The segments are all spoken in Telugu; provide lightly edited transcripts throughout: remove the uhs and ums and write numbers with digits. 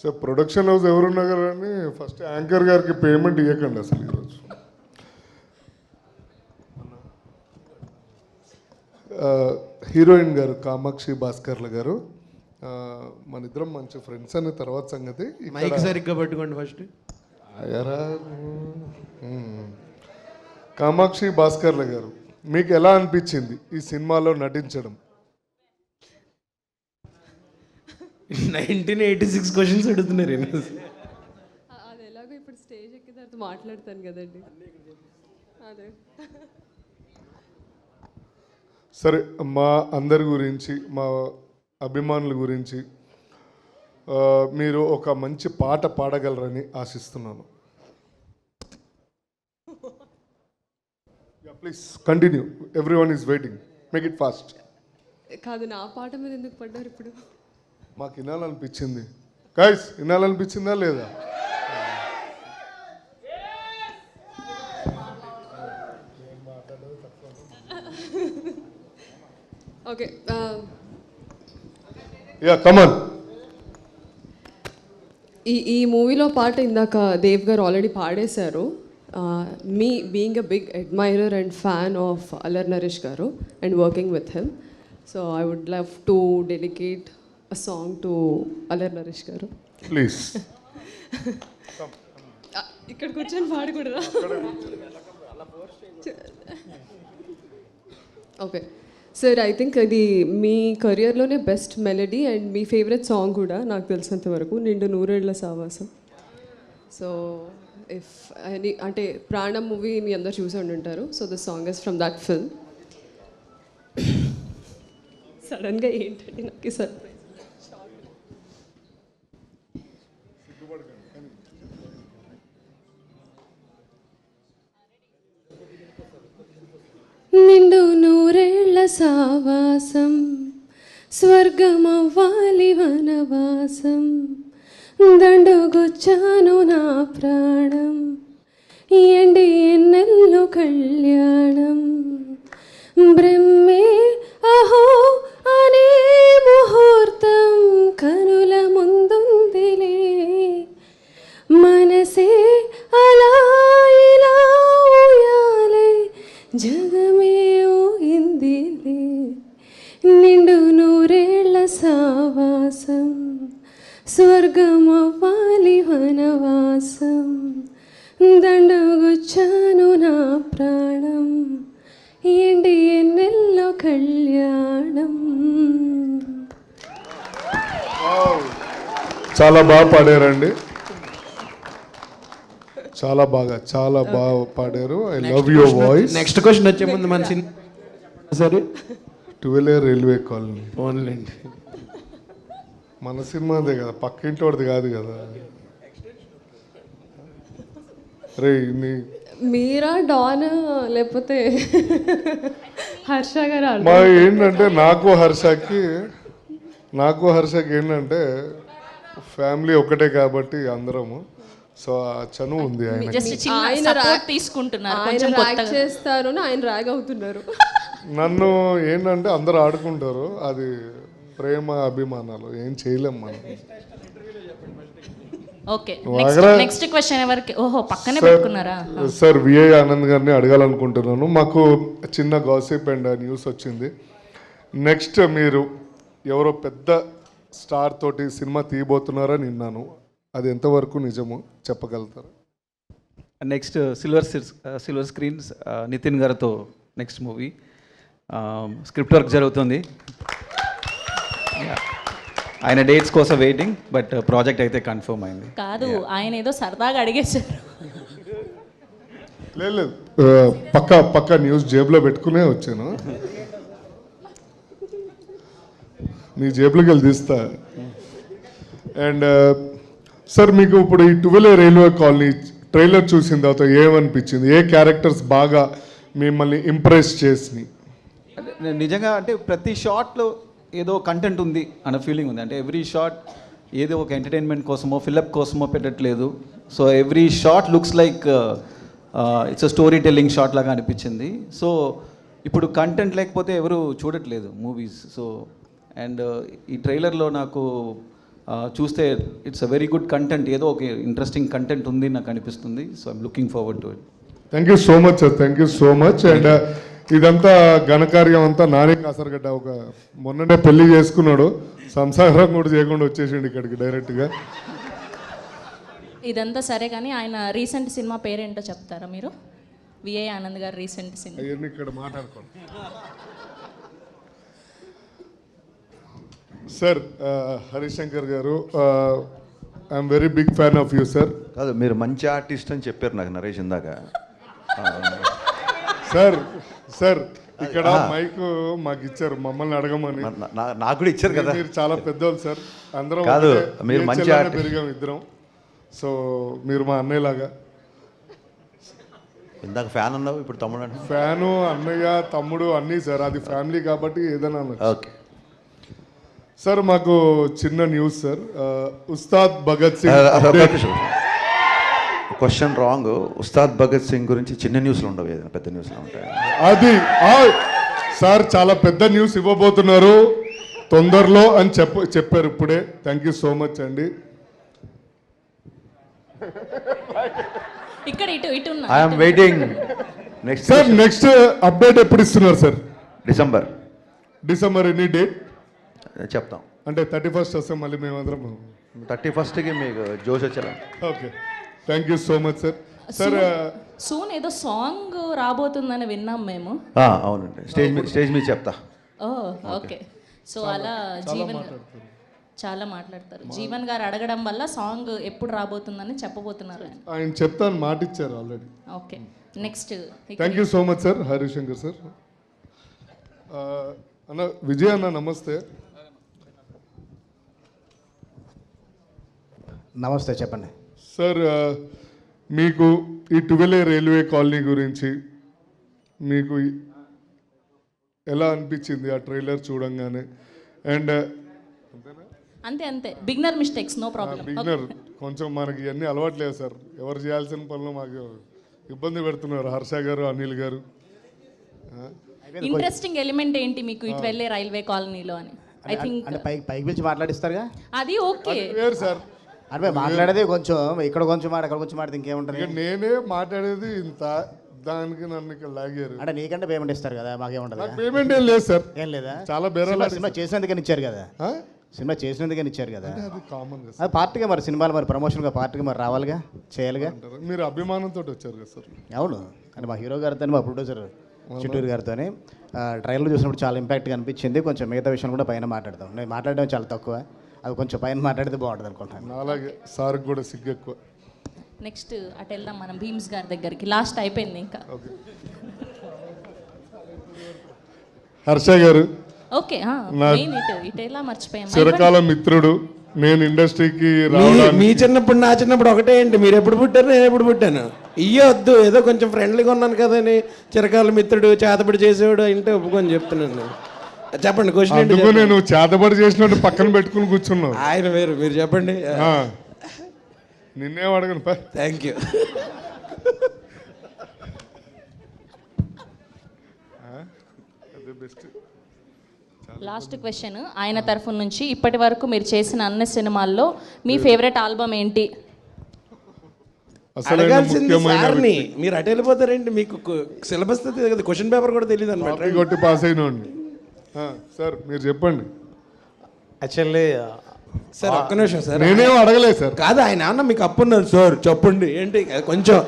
సో ప్రొడక్షన్ హౌస్ ఎవరున్నా కానీ ఫస్ట్ యాంకర్ గారికి పేమెంట్ ఇవ్వకండి అసలు ఈరోజు. హీరోయిన్ గారు కామాక్షి భాస్కర్ల గారు, మన ఇద్దరం మంచి ఫ్రెండ్స్ అనే తర్వాత సంగతి. మైక్ సరిగ్గా పట్టుకోండి ఫస్ట్. కామాక్షి భాస్కర్ల గారు, మీకు ఎలా అనిపించింది ఈ సినిమాలో నటించడం? 1986 క్వశ్చన్స్ అడుగుతున్నారు. అది ఎలాగో ఇప్పుడు స్టేజ్ ఎక్కిన తర్వాత మాట్లాడతాను కదండి. అదే సరే, మా అందరి గురించి, మా అభిమానుల గురించి మీరు ఒక మంచి పాట పాడగలరని ఆశిస్తున్నాను. Please continue, everyone is waiting, make it fast. కాదు, నా పాట మీద ఎందుకు పడ్డారు ఇప్పుడు? మాకు వినాలనిపించింది గైస్, వినాలనిపించిందా లేదా? Okay, yeah come on. ఈ మూవీలో పాట ఇందాక దేవ్ గారు ఆల్రెడీ పాడేశారు. Me being a big admirer and fan of Allari Naresh garu and working with him, so I would love to dedicate a song to Allari Naresh garu. Please. ఇక్కడ కూర్చొని పాడకూడదా? ఓకే సార్, ఐ థింక్ ఇది మీ కెరియర్లోనే బెస్ట్ మెలడీ అండ్ మీ ఫేవరెట్ సాంగ్ కూడా నాకు తెలిసినంత వరకు, నిండు నూరేళ్ల సావాసం. సో ఇఫ్ అంటే ప్రాణం మూవీ మీ అందరు చూసి ఉంటారు. So the song is from that film. సడన్గా ఏంటంటే నాకు సర్ప్రైజ్. నిండు నూరేళ్ల సావాసం, స్వర్గమవ్వాలి వనవాసం, దండుగొచ్చాను నా ప్రాణం, ఎండి ఎన్నెల్లు కళ్యాణం, బ్రహ్మే అహో అనే ముహూర్తం కనుల ముందుందిలే, మనసే అలా ఇలా ఊయాలే, జగమే ఊగిందిలే, నిండు నూరేళ్ల సావాసం, స్వర్గమవ్వాలి వనవాసం, దండగుచ్చాను నా ప్రాణం, ఎండి ఎన్నెల్లో కళ్యాణం. చాలా బాగా పాడారండి, చాలా బాగా పాడారు. I love your voice. Next question వచ్చే ముందు మన సరే 12 రైల్వే కాలనీ ఓన్లేండి. మన సినిమాదే కదా, పక్కింటోడిది కాదు కదా. రే మీరా డాన్ లేకపోతే హర్ష గారు? మా ఏంటంటే నాకు హర్షకి ఏంటంటే ఫ్యామిలీ ఒకటే కాబట్టి అందరము. సో ఆ చనువు ఉంది. ఆయన ర్యాగ్ చేస్తారు, ఆయన ర్యాగ్ అవుతున్నారు. నన్ను ఏంటంటే అందరూ ఆడుకుంటారు, అది ప్రేమ అభిమానాలు, ఏం చేయలేం మనం. ఓకే, నెక్స్ట్ క్వశ్చన్ ఎవరికి? ఓహో, పక్కనే పెట్టుకున్నారా? సార్ విఐ ఆనంద్ గారిని అడగాలనుకుంటున్నాను. మాకు చిన్న గాసిప్ అండ్ న్యూస్ వచ్చింది. నెక్స్ట్ మీరు ఎవరో పెద్ద స్టార్ తోటి సినిమా తీయబోతున్నారని విన్నాను, అది ఎంతవరకు నిజము చెప్పగలుగుతారు? నెక్స్ట్ సిల్వర్ స్క్రీన్స్ నితిన్ గారితో నెక్స్ట్ మూవీ స్క్రిప్ట్ వర్క్ జరుగుతుంది. ఆయన డేట్స్ కోసం వెయిటింగ్, బట్ ప్రాజెక్ట్ అయితే కన్ఫర్మ్ అయింది. కాదు, ఆయన ఏదో సరదాగా అడిగేశారు. లేదు, పక్క న్యూస్ జేబులో పెట్టుకునే వచ్చాను. నీ జేబులోకి వెళ్ళి తీస్తా. అండ్ సార్, మీకు ఇప్పుడు ఈ 12 రైల్వే కాలనీ ట్రైలర్ చూసిన తర్వాత ఏమనిపించింది? ఏ క్యారెక్టర్స్ బాగా మిమ్మల్ని ఇంప్రెస్ చేసినాయి? నిజంగా అంటే ప్రతి షాట్లో ఏదో కంటెంట్ ఉంది అన్న ఫీలింగ్ ఉంది. అంటే ఎవ్రీ షాట్ ఏదో ఒక ఎంటర్టైన్మెంట్ కోసమో ఫిల్అప్ కోసమో పెట్టట్లేదు. So every shot looks like it's a story telling shot లాగా అనిపించింది. సో ఇప్పుడు కంటెంట్ లేకపోతే ఎవరు చూడట్లేదు మూవీస్. సో అండ్ ఈ ట్రైలర్లో నాకు చూస్తే it's a very good content, ఏదో ఒక ఇంట్రెస్టింగ్ కంటెంట్ ఉంది నాకు అనిపిస్తుంది. So I'm looking forward to it. Thank you so much sir, thank you so much. And ఇదంతా ఘనకార్యం అంతా నాని కాసరగడ్డ ఒక మొన్ననే పెళ్లి చేసుకున్నాడు, సంసారం కూడా చేయకుండా వచ్చేసిండు ఇక్కడికి డైరెక్ట్గా. ఇదంతా సరే కానీ ఆయన రీసెంట్ సినిమా పేరేంటో చెప్తారా మీరు? విఏ ఆనంద్ గారు రీసెంట్ సినిమా. అవన్నీ ఇక్కడ మాట్లాడుకోండి sir. Harishankar garu, I'm very big fan of you sir. కాదు, మీరు మంచి ఆర్టిస్ట్ అని చెప్పారు నాకు నరేష్ ఇందాక. సార్ సార్ ఇక్కడ మైక్ మాకు ఇచ్చారు మమ్మల్ని అడగమని. నాకు కూడా ఇచ్చారు కదా. మీరు చాలా పెద్దోళ్ళు సార్, అందరం కాదు, ఒకటే మీరు మంచి ఏడ్చేలానే artist. పెరిగాం ఇద్దరం. సో మీరు మా అన్నయ్యలాగా. ఇందాక ఫ్యాన్ అన్నావు, ఇప్పుడు తమ్ముడు అంటే. ఫ్యాను, అన్నయ్య, తమ్ముడు అన్నీ సార్, అది ఫ్యామిలీ కాబట్టి ఏదైనా అనొచ్చు. ఓకే సార్ మాకు చిన్న news sir. Ustaad Bhagat Singh question wrong. Ustaad Bhagat Singh గురించి చిన్న న్యూస్లు ఉండవు, ఏదైనా పెద్ద న్యూస్లు ఉంటాయి. అది సార్ చాలా పెద్ద న్యూస్ ఇవ్వబోతున్నారు తొందరలో అని చెప్పారు ఇప్పుడే. థ్యాంక్ యూ సో మచ్ అండి. ఇక్కడ ఇటు ఇటు ఉన్నా. I'm waiting. Next sir next update ఎప్పుడు ఇస్తున్నారు సార్? డిసెంబర్ ఎనీ డేట్ చెప్తాం. అంటే 31st వస్తాం మళ్ళీ మేమందరం. 31st మీకు జోష్ వచ్చేలా. Okay, thank you so much sir. Sir soon ఏదో సాంగ్ రాబోతుందని విన్నాం మేము. అవునండి, స్టేజ్ మీద చెప్తా. ఓ ఓకే. సో అలా జీవన్ చాలా మాట్లాడతారు. జీవన్ గారు అడగడం వల్ల సాంగ్ ఎప్పుడు రాబోతుందని చెప్పబోతున్నారు ఆయన. ఆయన చెప్తాను మాట ఇచ్చారు already. Okay, next. Thank you so much sir Harishankar sir. అన్న విజయ్ అన్న నమస్తే. నమస్తే, చెప్పండి సార్. మీకు ఈ 12 రైల్వే కాలనీ గురించి మీకు ఎలా అనిపించింది ఆ ట్రైలర్ చూడంగానే? అండ్ అంతే అంతే, beginner mistakes, no problem. Beginner కొంచెం మనకి ఇవన్నీ అలవాట్లేదు సార్. ఎవరు చేయాల్సిన పనులు మాకు ఇబ్బంది పెడుతున్నారు హర్ష గారు, అనిల్ గారు. ఇంట్రెస్టింగ్ ఎలిమెంట్ ఏంటి మీకు ఇటు వెళ్ళే రైల్వే కాలనీలో అని? ఐ థింక్ అంటే పైకి పిలిచి మాట్లాడిస్తారుగా, అది ఓకే. వేరు సార్, అంటే మాట్లాడేది కొంచెం ఇక్కడ కొంచెం మాట అక్కడ కొంచెం మాట్లాడితే ఇంకేముంటుంది? ఇక నేనే మాట్లాడేది ఇంత, దానికి నన్ను ఇక్కడ లాగారు. అంటే నీకంటే పేమెంట్ ఇస్తారు కదా, మాకేముంటుంది? నాకు పేమెంట్ ఏం లేదు సార్. ఏం లేదా? చాలా బేరాలు సినిమా చేసినందుకని ఇచ్చారు కదా, ఆ? సినిమా చేసినందుకని ఇచ్చారు కదా. అది కామన్ కదా అది పార్టీగా మరి సినిమాలు మరి ప్రమోషన్గా పార్టీగా మరి రావాలిగా, చేయాలిగా. సార్. మీరు అభిమానంతో వచ్చారు కదా సార్. అవును, అంటే మా హీరో గారితో మా ప్రొడ్యూసర్ చిట్టూరు గారితో ట్రైలర్ చూసినప్పుడు చాలా ఇంపాక్ట్గా అనిపించింది. కొంచెం మిగతా విషయం కూడా పైన మాట్లాడతాం. నేను మాట్లాడడం చాలా తక్కువ, అది కొంచెం పైన మాట్లాడితే బాగుంటుంది అనుకుంటాను. అలాగే సార్కి కూడా సిగ్గు ఎక్కువ. నెక్స్ట్ అటు వెళ్దాం మనం భీమ్స్ గారి దగ్గరికి. లాస్ట్ అయిపోయింది ఇంకా. ఓకే హర్ష గారు, ఓకే, మెయిన్ ఇటు ఎలా మర్చిపోయాం. చిరకాల మిత్రుడు, నేను ఇండస్ట్రీకి మీ రావడానికి చిన్నప్పుడు నా చిన్నప్పుడు ఒకటే ఏంటి, మీరు ఎప్పుడు పుట్టారు నేను ఎప్పుడు పుట్టాను, ఇయ్యొద్దు ఏదో కొంచెం ఫ్రెండ్లీగా ఉన్నాను కదని చిరకాల మిత్రుడు చేతబడి చేసేవాడు అంటే ఒప్పుకొని చెప్తున్నాను. చెప్పండి, క్వశ్చన్ ఏంటి? అందుకు నేను చేతబడి చేసినట్టు పక్కన పెట్టుకుని కూర్చున్నావు. ఆయన వేరు, మీరు చెప్పండి. నిన్నేం అడగను. Thank you. లాస్ట్ క్వశ్చన్ ఆయన తరఫు నుంచి, ఇప్పటి వరకు మీరు చేసిన అన్ని సినిమాల్లో మీ ఫేవరెట్ ఆల్బమ్ ఏంటి? అడగాల్సింది సార్ని, మీరు అటు వెళ్ళిపోతారేంటి? మీకు సిలబస్ తెలియదు కదా, క్వశ్చన్ పేపర్ కూడా తెలియదు అనమాట. కొట్టి పాస్ అయినండి సార్. మీరు చెప్పండి. యాక్చువల్లీ సార్ ఒక్క నిమిషం సార్, నేనేం అడగలేదు సార్. కాదు ఆయన ఏమన్నా మీకు అప్పున్నారు సార్ చెప్పండి ఏంటి, కొంచెం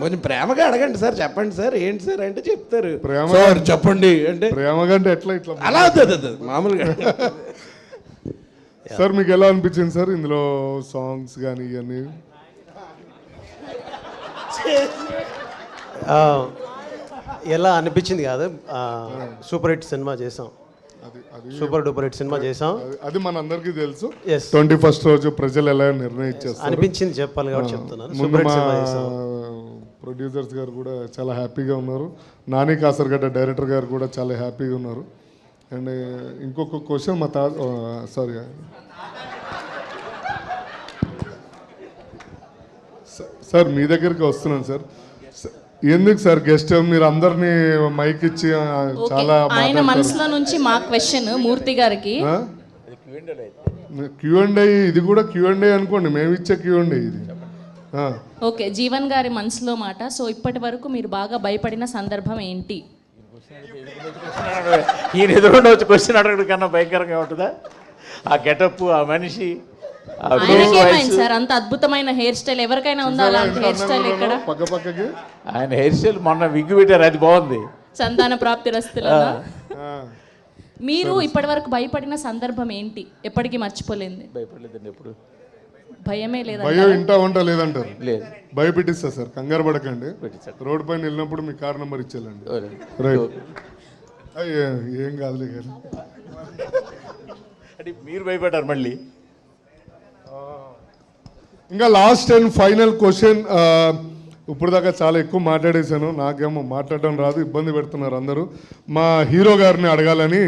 కొంచెం ప్రేమగా అడగండి సార్, చెప్పండి సార్ ఏంటి సార్ అంటే చెప్తారు. సార్ చెప్పండి అంటే ప్రేమగా అంటే ఎట్లా ఇట్లా అలా అవుతుంది మామూలుగా. సార్ మీకు ఎలా అనిపించింది సార్ ఇందులో సాంగ్స్ కానీ ఇవన్నీ? ఎలా అనిపించింది కాదు, సూపర్ హిట్ సినిమా చేసాం, సూపర్ డూపర్ హిట్ సినిమా చేసాం. అది మన అందరికీ తెలుసు. Yes. 21st రోజు ప్రజలు ఎలా నిర్ణయించేస్తారు అనిపించింది చెప్పాలి కాబట్టి చెప్తున్నాను. ముందు సూపర్ హిట్ మా సినిమా చేసాం. ప్రొడ్యూసర్స్ గారు కూడా చాలా హ్యాపీగా ఉన్నారు, నాని కాసర్గడ్డ డైరెక్టర్ గారు కూడా చాలా హ్యాపీగా ఉన్నారు. అండ్ ఇంకొక క్వశ్చన్ మా సారీ సార్, మీ దగ్గరికి వస్తున్నాను సార్. ఎందుకు సార్ గెస్ట్ మీరు అందరినీ మైక్ ఇచ్చి చాలా ఆయన మనసులో నుంచి మా క్వశ్చన్ మూర్తి గారికి. Q&A ఇది కూడా Q&A అనుకోండి, మేము ఇచ్చే Q&A ఇది. ఓకే, జీవన్ గారి మనసులో మాట. సో ఇప్పటి వరకు మీరు బాగా భయపడిన సందర్భం ఏంటి? ఈయన ఎదురుండి వచ్చి క్వశ్చన్ అడగడం కన్నా భయంకరంగా ఉంటుందా? ఆ గెటప్, ఆ మనిషి, ఆ ఆయనకేమైంది సార్? అంత అద్భుతమైన హెయిర్ స్టైల్ ఎవరికైనా ఉందా అలాంటి హెయిర్ స్టైల్ ఇక్కడ? పక్కకి ఆయన హెయిర్ స్టైల్ మొన్న విగ్గు పెట్టారు, అది బాగుంది. సంతాన ప్రాప్తి రస్తులనా? మీరు ఇప్పటి వరకు భయపడిన సందర్భం ఏంటి? ఎప్పటికీ మర్చిపోలేంది? భయపడలేదండి ఎప్పుడు. భయమే లేదా? భయం ఇంటా ఉంటా లేదంటారు. లేదు, భయపెట్టిస్తా సార్, కంగారు పడకండి. రోడ్ పైన వెళ్ళినప్పుడు మీ కార్ నెంబర్ ఇచ్చేయాలండి. రైట్, ఏం కాదులే కానీ. అంటే మీరు భయపడ్డారు మళ్ళీ. ఇంకా లాస్ట్ అండ్ ఫైనల్ క్వశ్చన్. ఇప్పుడు దాకా చాలా ఎక్కువ మాట్లాడేశాను, నాకేమో మాట్లాడడం రాదు, ఇబ్బంది పెడుతున్నారు అందరూ. మా హీరో గారిని అడగాలని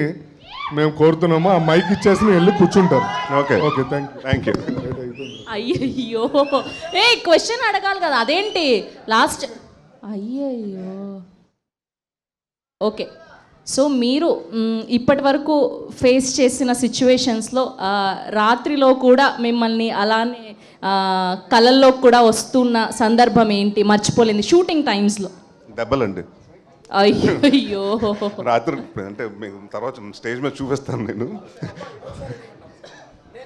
మేము కోరుతున్నాము. ఆ మైక్ ఇచ్చేసి వెళ్ళి కూర్చుంటారు. Okay okay, thank you. అయ్యయ్యో, ఏ క్వశ్చన్ అడగాలి కదా, అదేంటి లాస్ట్? అయ్యయ్యో. ఓకే, సో మీరు ఇప్పటి వరకు ఫేస్ చేసిన సిచ్యువేషన్స్లో రాత్రిలో కూడా మిమ్మల్ని అలానే కళల్లో కూడా వస్తున్న సందర్భం ఏంటి? మర్చిపోలేంది షూటింగ్ టైమ్స్లో? దెబ్బలండి. అయ్యో, రాత్రి అంటే తర్వాత స్టేజ్ మీద చూపిస్తాను నేను.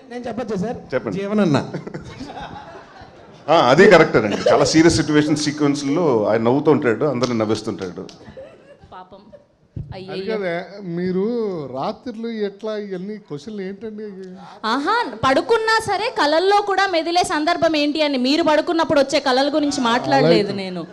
నేను చెప్పచ్చా సార్? చెప్పండి. జీవనన్న అది కరెక్ట్ అండి. చాలా సీరియస్ సిచ్యువేషన్ సీక్వెన్స్లో ఆయన నవ్వుతూ ఉంటాడు, అందరిని నవ్విస్తుంటాడు. పాపం. అది అయ్యయ్యో. కదా, మీరు రాత్రులు ఎట్లా ఇవన్నీ క్వశ్చన్లు ఏంటండి? ఆహా, పడుకున్నా సరే కళల్లో కూడా మెదిలే సందర్భం ఏంటి అని. మీరు పడుకున్నప్పుడు వచ్చే కళల గురించి మాట్లాడలేదు నేను.